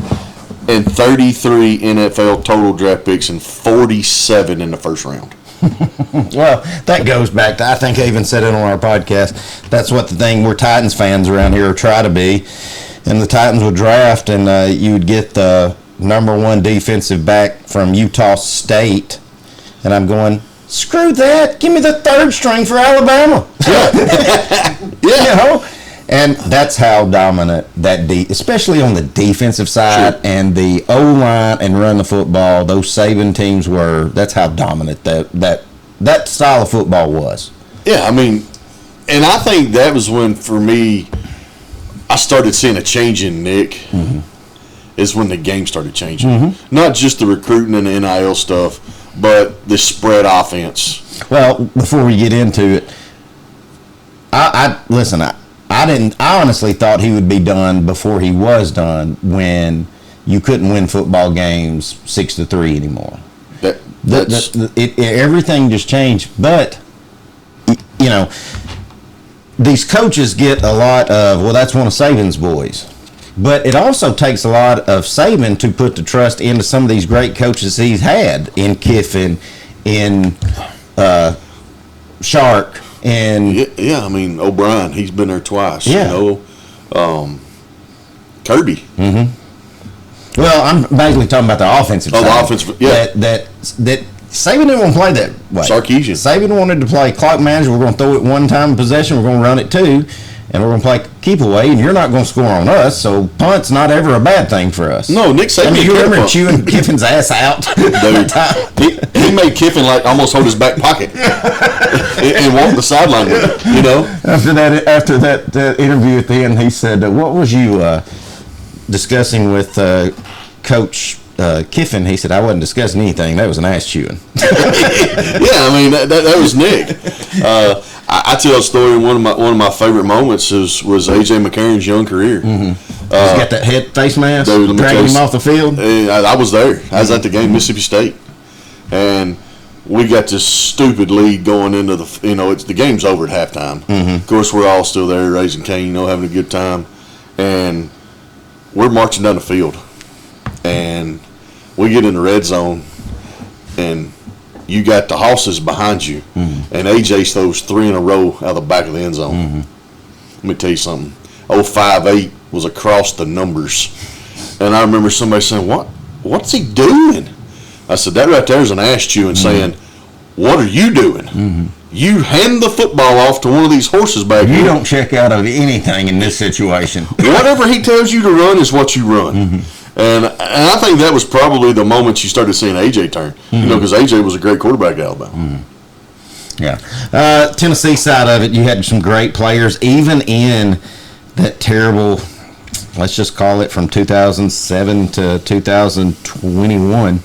and 33 NFL total draft picks and 47 in the first round. Well, that goes back to, I think I even said it on our podcast, that's what the thing, we're Titans fans around here, or try to be, and the Titans would draft, and you would get the number 1 defensive back from Utah State, and I'm going, screw that, give me the 3rd string for Alabama. Yeah. You know? And that's how dominant that especially on the defensive side, Sure. and the O-line and run the football, those Saban teams were, that's how dominant that style of football was. Yeah, I mean, and I think that was when, for me, I started seeing a change in Nick. Mm-hmm. Is when the game started changing. Mm-hmm. Not just the recruiting and the NIL stuff, but the spread offense. Well, before we get into it, listen, I honestly thought he would be done before he was done, when you couldn't win football games 6-3 anymore. Everything just changed. But, you know, these coaches get a lot of, well, that's one of Saban's boys. But it also takes a lot of Saban to put the trust into some of these great coaches he's had, in Kiffin, in Shark, and Yeah, I mean, O'Brien, he's been there twice. Yeah. You know, Kirby. well, I'm basically talking about the offensive Oh, side. the offensive, yeah. That Saban didn't want to play that way. Sarkisian. Saban wanted to play clock management. We're going to throw it one time in possession. We're going to run it 2. And we're going to play keep away, and you're not going to score on us, so punt's not ever a bad thing for us. No, Nick Saban. I mean, you remember chewing Kiffin's ass out? Dude, he made Kiffin like almost hold his back pocket and walk the sideline with him, you know? After that interview at the end, he said, what was you discussing with Coach Kiffin? He said, I wasn't discussing anything. That was an ass chewing. Yeah, I mean, that was Nick. I tell a story. One of my favorite moments was A.J. McCarron's young career. He's got that head face mask, Dude, dragging him off the field. I was there. I was at the game, Mississippi State, and we got this stupid lead going into the. You know, the game's over at halftime. Of course, we're all still there, raising Cain, having a good time, and we're marching down the field, and we get in the red zone, and you got the Hosses behind you, and AJ throws 3 in a row out of the back of the end zone. Let me tell you something. 5'8" was across the numbers. And I remember somebody saying, what's he doing? I said, that right there is an ass chewing saying, what are you doing? You hand the football off to one of these horses back here. You don't check out of anything in this situation. Whatever he tells you to run is what you run. And I think that was probably the moment you started seeing AJ turn. You know, because AJ was a great quarterback at Alabama. Yeah. Tennessee side of it, you had some great players, even in that terrible, let's just call it from 2007 to 2021.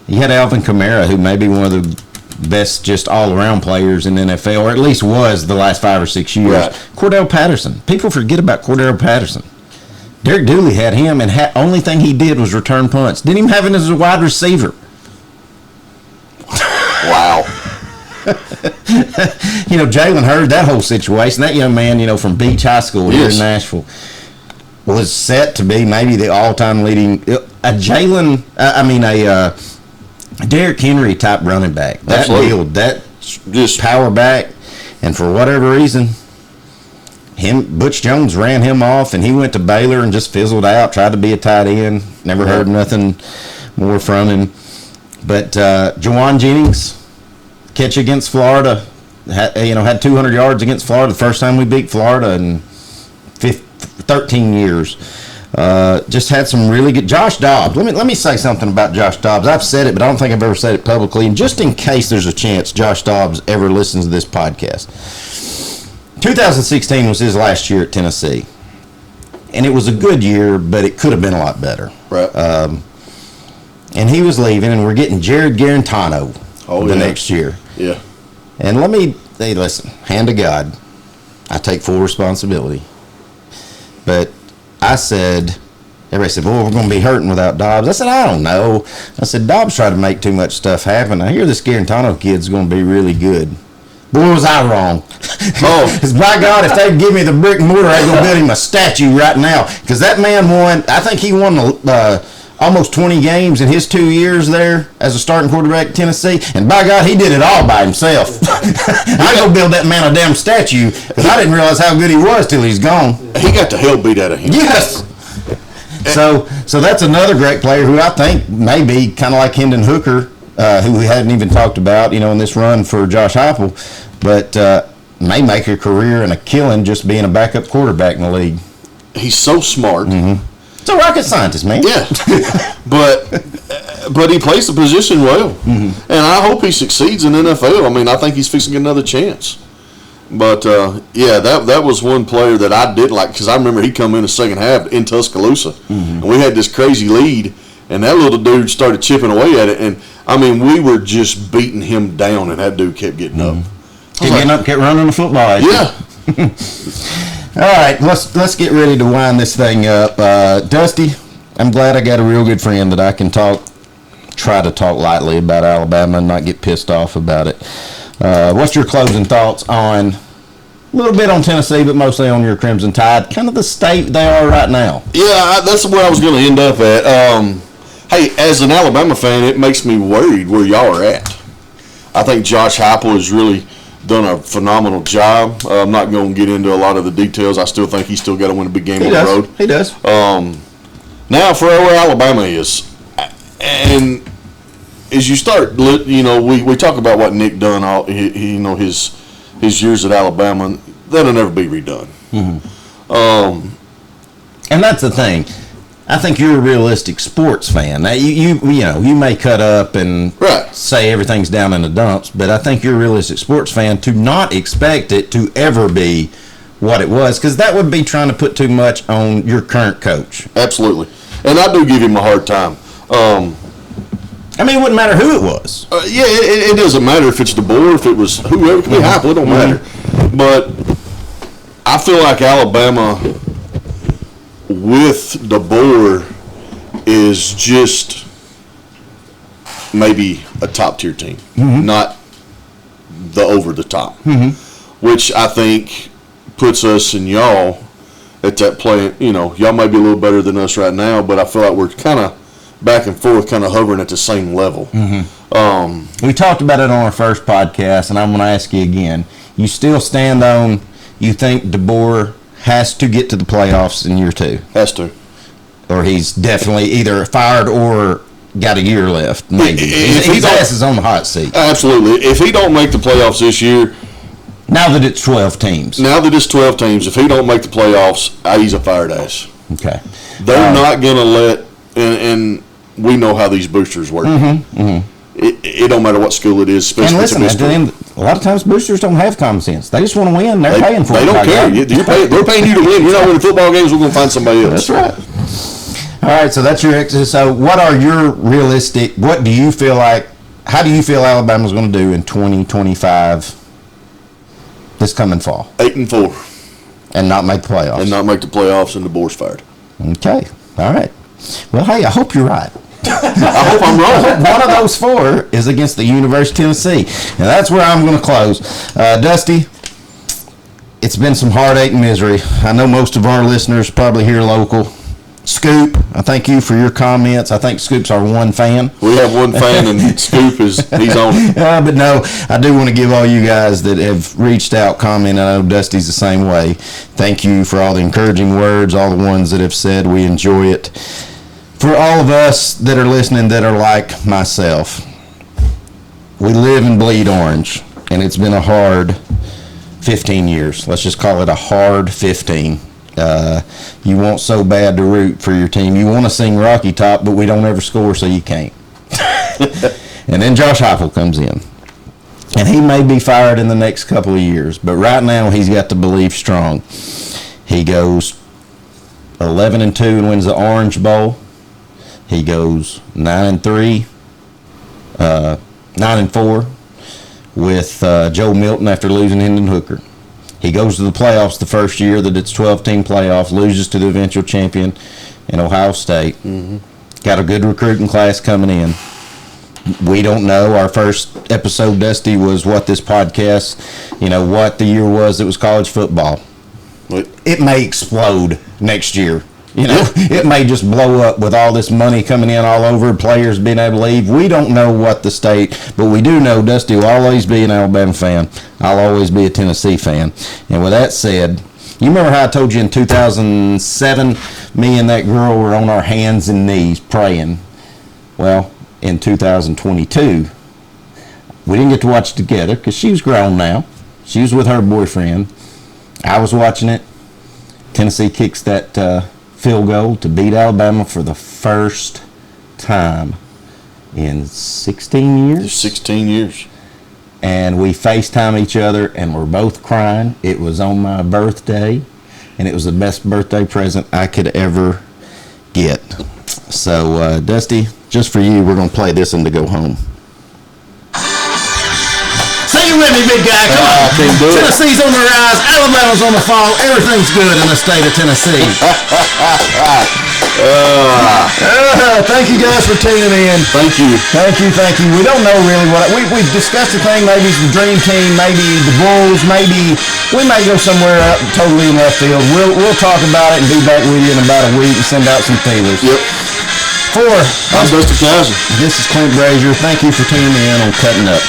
You had Alvin Kamara, who may be one of the best just all-around players in the NFL, or at least was the last 5 or 6 years. Right. Cordell Patterson. People forget about Cordell Patterson. Derek Dooley had him, and only thing he did was return punts. Didn't even have him as a wide receiver. Wow. Jalen Hurd, that whole situation, that young man, from Beach High School here in Nashville, was set to be maybe the all-time leading Derrick Henry type running back. That build, that just power back, and for whatever reason, Butch Jones ran him off, and he went to Baylor and just fizzled out. Tried to be a tight end, never heard nothing more from him. But Jawan Jennings, catch against Florida, had 200 yards against Florida the first time we beat Florida in 13 years. Just had some really good. Josh Dobbs. Let me say something about Josh Dobbs. I've said it, but I don't think I've ever said it publicly. And just in case there's a chance Josh Dobbs ever listens to this podcast, 2016 was his last year at Tennessee, and it was a good year, but it could have been a lot better. Right. And he was leaving, and we're getting Jared Garantano next year. Yeah. And listen, hand to God, I take full responsibility. But I said, everybody said, boy, we're going to be hurting without Dobbs. I said, I don't know. I said, Dobbs tried to make too much stuff happen. I hear this Garantano kid's going to be really good. Boy, was I wrong. Because by God, if they'd give me the brick and mortar, I'd go build him a statue right now. Because that man won, I think he won almost 20 games in his 2 years there as a starting quarterback at Tennessee, and by God, he did it all by himself. I go build that man a damn statue because I didn't realize how good he was till he's gone. He got the hell beat out of him. Yes. So that's another great player who I think may be kind of like Hendon Hooker, who we hadn't even talked about, in this run for Josh Heupel, but may make a career and a killing just being a backup quarterback in the league. He's so smart. Mm-hmm. It's a rocket scientist, man. Yeah, but he plays the position well, and I hope he succeeds in the NFL. I mean, I think he's fixing to get another chance. But that was one player that I did like because I remember he come in the second half in Tuscaloosa, and we had this crazy lead, and that little dude started chipping away at it, and I mean we were just beating him down, and that dude kept getting up. Kept running the football. Yeah. All right, let's get ready to wind this thing up. Dusty, I'm glad I got a real good friend that I can try to talk lightly about Alabama and not get pissed off about it. What's your closing thoughts on a little bit on Tennessee, but mostly on your Crimson Tide, kind of the state they are right now? Yeah, that's where I was going to end up at. Hey, as an Alabama fan, it makes me worried where y'all are at. I think Josh Heupel has really done a phenomenal job. I'm not going to get into a lot of the details. I still think he's still got to win a big game on the road. He does. Now for where Alabama is, and as you start, we talk about what Nick done, his years at Alabama. That'll never be redone. Mm-hmm. And that's the thing. I think you're a realistic sports fan. Now, you may cut up and say everything's down in the dumps, but I think you're a realistic sports fan to not expect it to ever be what it was, because that would be trying to put too much on your current coach. Absolutely. And I do give him a hard time. I mean, it wouldn't matter who it was. It doesn't matter if it's DeBoer, if it was whoever, it could be Heupel, it don't matter. But I feel like Alabama with DeBoer is just maybe a top-tier team, not the over-the-top, which I think puts us and y'all at that play. Y'all may be a little better than us right now, but I feel like we're kind of back and forth, kind of hovering at the same level. We talked about it on our first podcast, and I'm going to ask you again. You still stand on, you think DeBoer has to get to the playoffs in year 2? Has to. Or he's definitely either fired or got a year left, maybe. His ass is on the hot seat. Absolutely. If he don't make the playoffs this year. Now that it's 12 teams. If he don't make the playoffs, he's a fired ass. Okay. They're not going to let, and we know how these boosters work. It don't matter what school it is, especially and listen, a lot of times boosters don't have common sense. They just want to win. They're paying for it. They don't care. They're paying you to win. You're not winning football games. We're going to find somebody else. That's right. All right, so that's your exit. So what are your realistic, how do you feel Alabama's going to do in 2025 this coming fall? 8-4. And not make the playoffs. And DeBoer's fired. Okay. All right. Well, hey, I hope you're right. I hope I'm wrong. One of those 4 is against the University of Tennessee. And that's where I'm going to close. Dusty, it's been some heartache and misery. I know most of our listeners probably here local. Scoop, I thank you for your comments. I think Scoop's our one fan. We have one fan, and Scoop he's on it. But no, I do want to give all you guys that have reached out, comment. I know Dusty's the same way. Thank you for all the encouraging words, all the ones that have said we enjoy it. For all of us that are listening that are like myself, we live and bleed orange, and it's been a hard 15 years. Let's just call it a hard 15. You want so bad to root for your team. You want to sing Rocky Top, but we don't ever score, so you can't. And then Josh Heupel comes in. And he may be fired in the next couple of years, but right now he's got to believe strong. He goes 11-2 and wins the Orange Bowl. He goes 9-3, 9-4 with Joe Milton after losing Hendon Hooker. He goes to the playoffs the first year that it's 12-team playoff, loses to the eventual champion in Ohio State. Got a good recruiting class coming in. We don't know. Our first episode, Dusty, was what this podcast, what the year was that was college football. It may explode next year You know, it may just blow up with all this money coming in all over, players being able to leave. We don't know what the state, but we do know Dusty will always be an Alabama fan. I'll always be a Tennessee fan. And with that said, you remember how I told you in 2007, me and that girl were on our hands and knees praying? Well, in 2022, we didn't get to watch it together because she was grown now. She was with her boyfriend. I was watching it. Tennessee kicks that field goal to beat Alabama for the first time in 16 years. 16 years. And we FaceTime each other, and we're both crying. It was on my birthday, and it was the best birthday present I could ever get. So, Dusty, just for you, we're going to play this one to go home. Sing it with me, big guy. Come on. Tennessee's on the rise. Alabama's on the fall. Everything's good in the state of Tennessee. Thank you guys for tuning in. Thank you. Thank you. We don't know really what we've discussed the thing. Maybe it's the dream team. Maybe the Bulls. Maybe we may go somewhere out totally in left field. We'll talk about it and be back with you in about a week and send out some feelers. Yep. I'm Dusty Kaiser. This is Clint Brazier. Thank you for tuning in on Cuttin' Up.